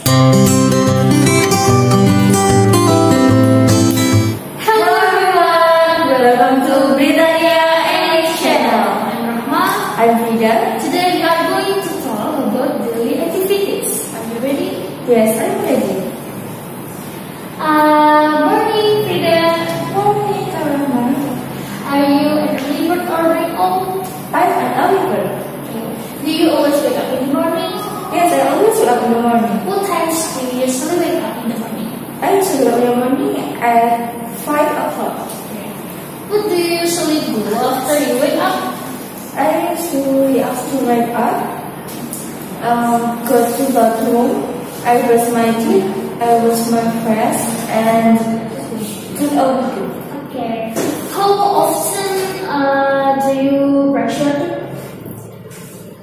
Hello everyone, welcome to Britania and channel. I'm Rahma. I'm Frida. Today we are going to talk about daily activities. Are you ready? Yes, I'm ready. Morning Frida. Morning, Kak Rahma. Are you an early bird or night owl? I'm an early bird. Do you always wake up in the morning? Yes, I always wake up in the morning. What times do you usually wake up in the morning? I usually wake up in the morning at 5 o'clock. What do you usually do after you wake up? I usually after wake up, go to the bathroom, I brush my teeth, I wash my face, and do all the food. Okay. How often do you brush your teeth?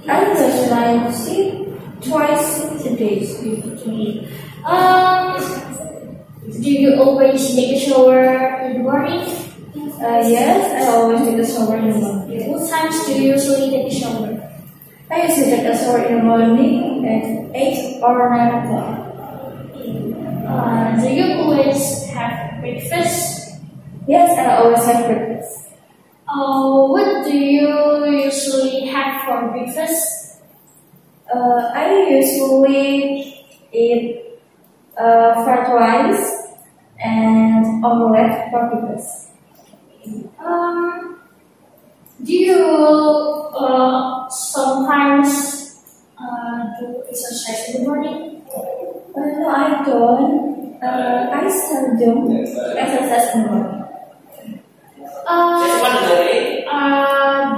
I brush my teeth twice a day. Okay. Do you always take a shower in the morning? Yes, I always take a shower in the morning. What times do you usually take a shower? I usually take a shower in the morning at 8 or 9 o'clock. Do you always have breakfast? Yes, I always have breakfast. What do you usually have for breakfast? I usually eat fried rice and omelette for breakfast. Do you sometimes do exercise in the morning? No, I don't. I seldom exercise in the morning.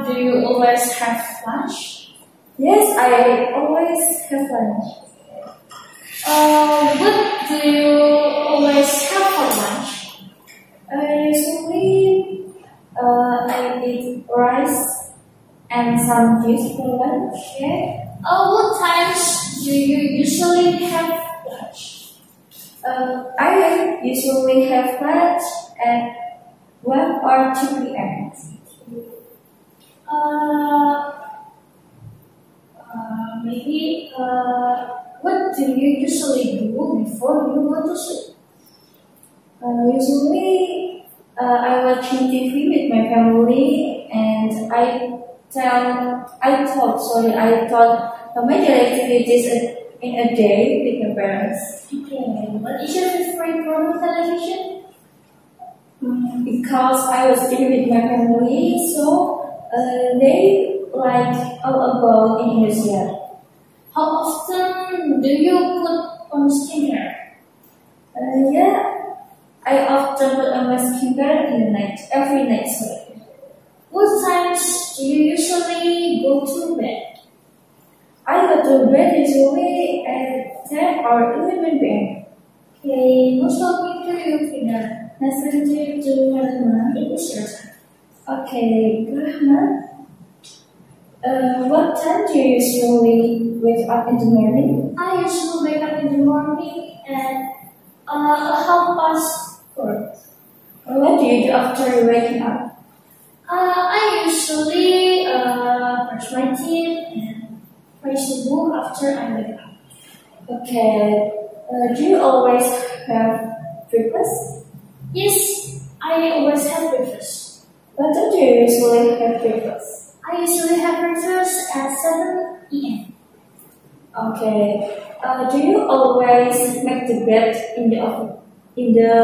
Do you always have lunch? Yes, I always have lunch. What do you always have for lunch? Usually, I eat rice and some juice for lunch. Okay. What times do you usually have lunch? I usually have lunch at 1 or 2 p.m. Maybe. What do you usually do before you go to sleep? Usually, I watching TV with my family, and I thought my daily activities in a day with my parents. Okay. What is your favorite program of television? Because I was there with my family, so they like all about Indonesia. How often do you put on skincare? Yeah, I often put on my skincare in the night, every night. What times do you usually go to bed? I go to bed usually at 10 or 11 p.m. Okay, most talking to you, Frida. Nice to meet you, Rahma. It is your time. Okay, Rahma. What time do you usually wake up in the morning? I usually wake up in the morning at 4:30. What do you do after waking up? I usually brush my teeth and pray subuh after I wake up. Okay. Do you always have breakfast? Yes, I always have breakfast. What time do you usually have breakfast? I usually have breakfast at 7 p.m. Okay. Do you always make the bed in the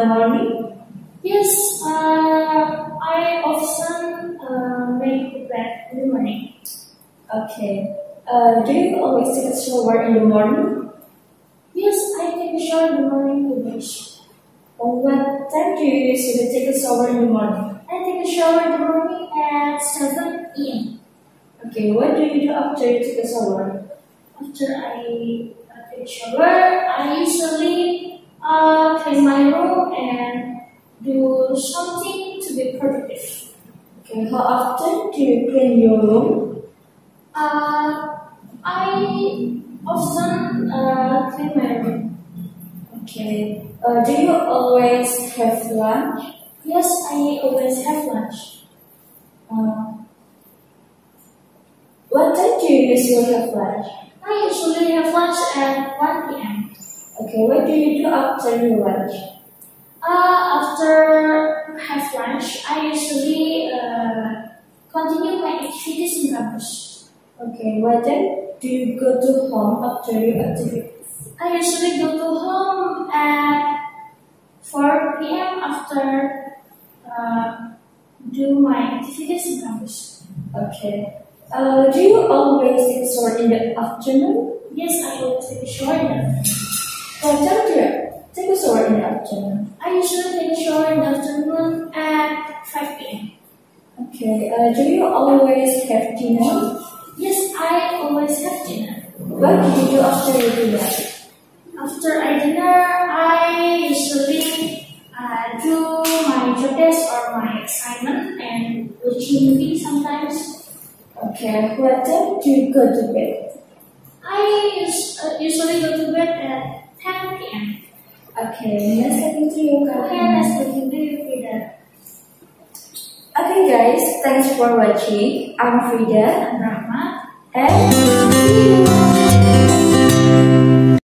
morning? Yes, I often make the bed in the morning. Okay. Do you always take a shower in the morning? Yes, I take a shower in the morning to brush. What time do you usually take a shower in the morning? I take a shower in the morning at 7 p.m. Okay, what do you do after you take a shower? After I take a shower, I usually clean my room and do something to be productive. Okay, how often do you clean your room? I often clean my room. Okay. Do you always have lunch? Yes, I always have lunch. What time do you usually have lunch? I usually have lunch at 1 p.m. Okay, what do you do after your lunch? After have lunch, I usually continue my activities in campus. Okay, what then do you go to home after your activities? I usually go to home at 4 p.m. after do my activities in campus. Okay. Do you always take a shower in the afternoon? Yes, I always take a shower in the afternoon. What time do you take a shower in the afternoon? I usually take a shower in the afternoon at 5 p.m. Okay. Do you always have dinner? Yes, I always have dinner. What do you do after your dinner? After I dinner, I usually do my job desk or my assignment and watching movie sometimes. Okay. What time do you go to bed? I usually go to bed at 10 p.m. Okay. Nice talking to you, Kak. Okay, nice talking to you, Frida. Okay, guys. Thanks for watching. I'm Frida. And Rahma.